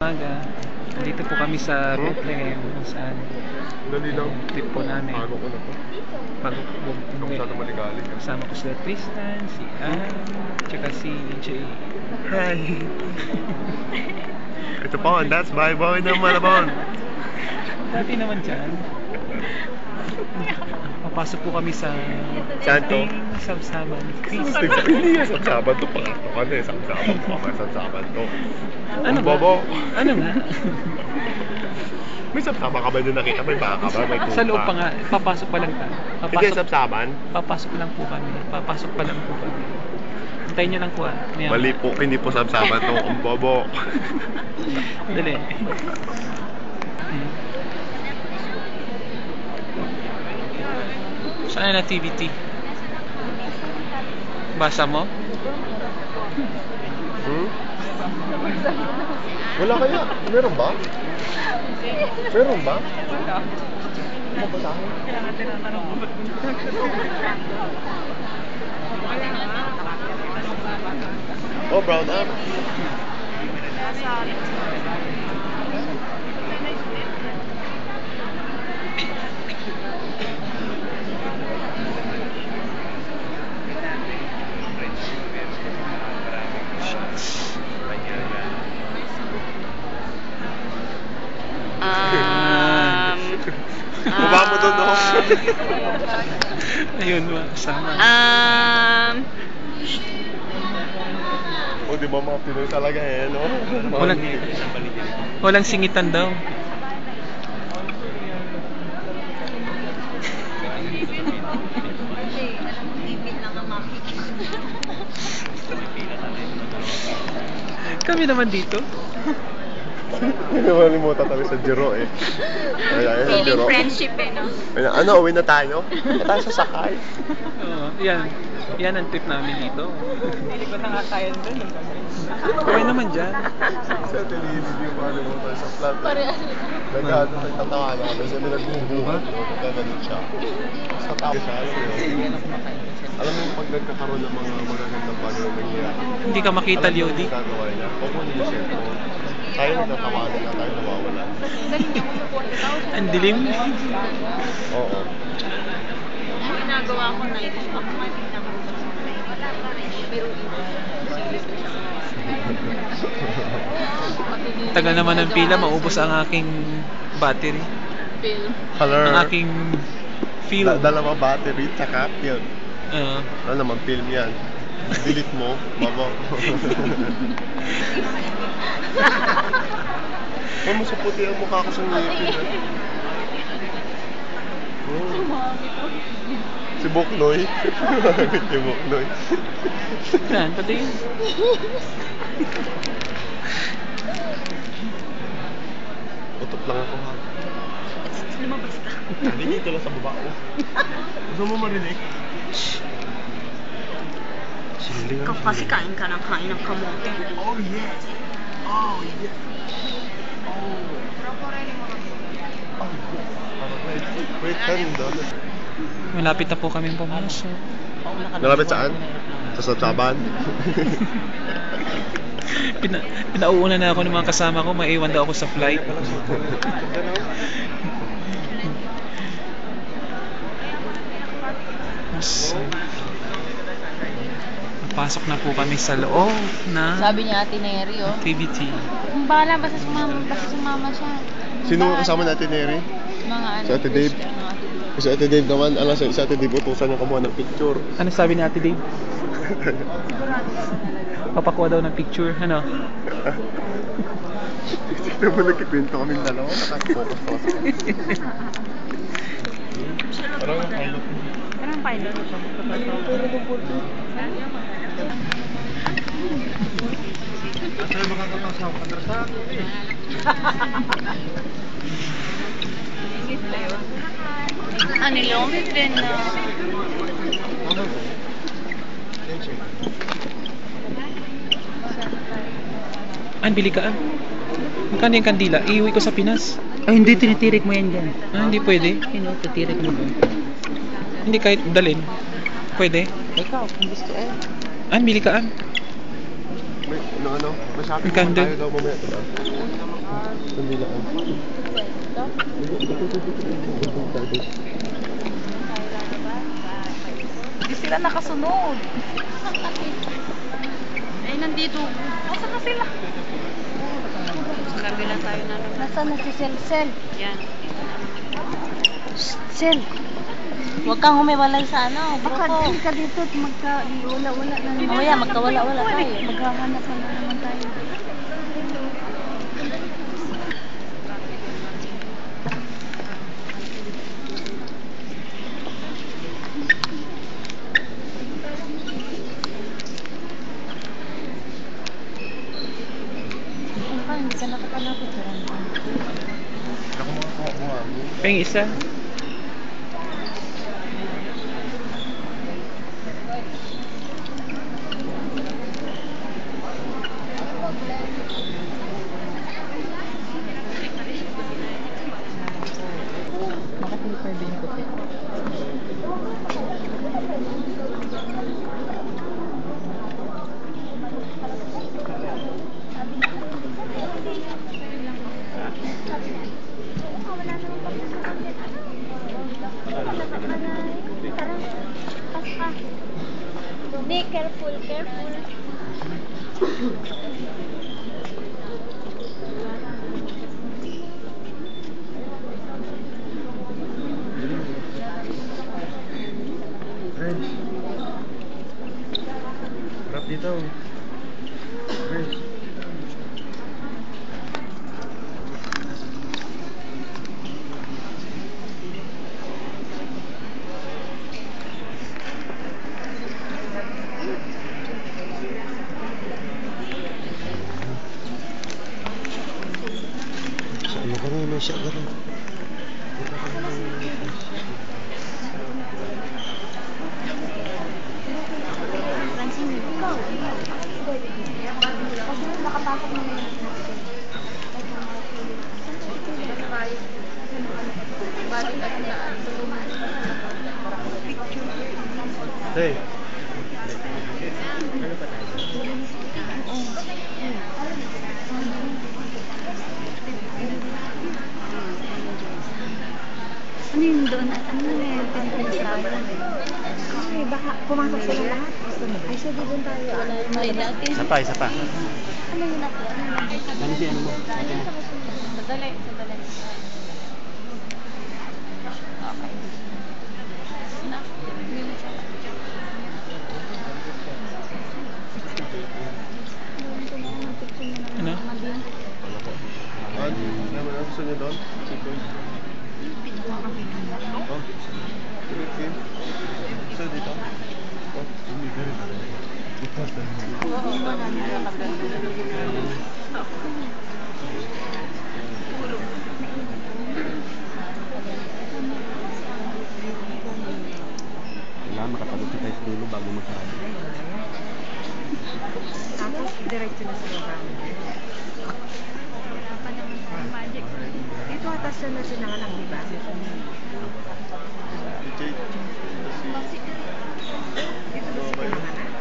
umaga. Dito po kami sa Bethlehem kung saan Dali lang. trip po namin. Ano ko na to? Bago po umuwi. Masyado maligalig. Kasama ko sila Tristan, si Ann, tsaka si Jay. Hi! Ito po, that's my boy ng Malabon. Dati naman dyan. Papasok po kami sa Santo? Sabsaban Feast. Hindi yan, sabsaban to. Pangatlo ka na eh. Sabsaban to. Mga sabsaban to. Ano ba? Bobo. Ano nga? May sabsaban ka ba doon nakita? May baka ba? May tupa? Sa loob pa nga, papasok pa lang tayo. Hindi sabsaban? Papasok lang po kami. Papasok pa lang po kami. Hintayin nyo lang po ah. Mali po, hindi po sabsaban to. Ang bobo. Dali. Saan na activity? Basa mo? Wala kaya? Meron ba? Meron ba? Kailangan tinatanong mo. Oh, brown up. Baba mo doon, no? Ayun, sama. O, di ba mga Pinoy talaga eh, no? Walang singitan daw. Kami naman dito. Malimutan kami sa Jiro eh. Feeling friendship eh, no? Ano, uwi na tayo? Tayo sa sakay. Yan. Yan ang trip namin dito. Hindi ko nakakayan doon. Okay naman dyan. Sa television, malimutan sa flat. Nagano, nagtatawa na kami. Sabi nagbubuhat. Nagkagalit siya. Sa tao siya, alam mo yun. Alam mo yung pag nagkakaroon ng mga magagandang bagay na nangyayari. Hindi ka makita, Liodi. Alam mo yung gagawa niya? Kukunin niya siya ito. Tayo nagtatawanan na tayo nawawala. Ang dilim. Oo. Ang ginagawa ko na ito, ako nga pinakarutas ko. Pero Tagal naman ng pila, maubos ang aking battery. Color. Ang aking film. Dalawa battery, tsaka film. Ano naman, film yan. Delete mo, baba. Oh, masuputi ang mukha ko sa ngipin. Si Buknoy. Si Buknoy. Saan? Patingin. Utot lang ako ha. lumabas ka. Hindi dito lang sa baba ko. Gusto mo marinig? Ikaw kasi kain ka ng kain ng kamote. Oh yes! Oh yes! Wait, doon. Malapit na po kami pumasok. Malapit saan? Sa Sabsaban? Pinauuna na ako ng mga kasama ko, maiwan daw ako sa flight. Napasok na po kami sa loob na Sabi niya Ate Neri, oh. activity. Kung bahala, basta sumama siya. Sino kasama natin, Neri? Mga ano. Si Ate Dave? Mga Ate Dave. Si Ate Dave naman, alam sa Ate Dave, utusan niya kumuha ng picture. Ano sabi ni Ate Dave? Papakuha daw ng picture, ano? Sino mo nagkikwento kaming dalawa? Nakasfocus ko sa parang ang pilot. Parang pilot. Asa yung makakataw sa kontrasado eh. Ano yung din na... Bili ka. Magkano yung kandila? Iuwi ko sa Pinas. Ay, hindi, tinitirik mo yan dyan. Hindi pwede. Titirik mo doon. Hindi kahit dalhin. Pwede. Ikaw, kung gusto Bili ka. May, ano, may shopping Magkano? tayo daw mamaya. Kandilaan. Hindi sila nakasunod. Ay, nandito. Nasaan na sila? Sa kabila tayo na naman. Nasaan na si Sel? Yan. Sel. Huwag kang humiwalay sa ano, Baka grupo. hindi ka dito at magka-wala-wala na naman. Mamaya, magkawala-wala tayo. Maghahanap na naman tayo. Hindi ka nakakalapit. Ako mga kuha mo. Peng isa. Bakit hindi pwede yung puti? Be careful, careful. Friends. Harap dito. Friends. Ano ka na siya gano'n? Francine, ikaw. Nakapasok na naman. Hey. Ano yun doon? Ano yun? Pinagsasabi. Ay, baka pumasok sila lahat. Ay, sige doon tayo. Ay, dati. Isa pa, isa pa. Ano yun natin? Ano si ano mo? Ate mo? Sadali, sadali. Okay. Na, yun siya. Ano? Ano ba gusto niyo doon? Chicken? Oh? Chicken? Gusto dito? Oh? Hindi ka rin. Kailangan makatagod sa tayo sa dulo bago magsarado. Tapos, diretso na sa baba. Wala pa naman sa magic. Dito atas na sinanganak, di ba? Jade.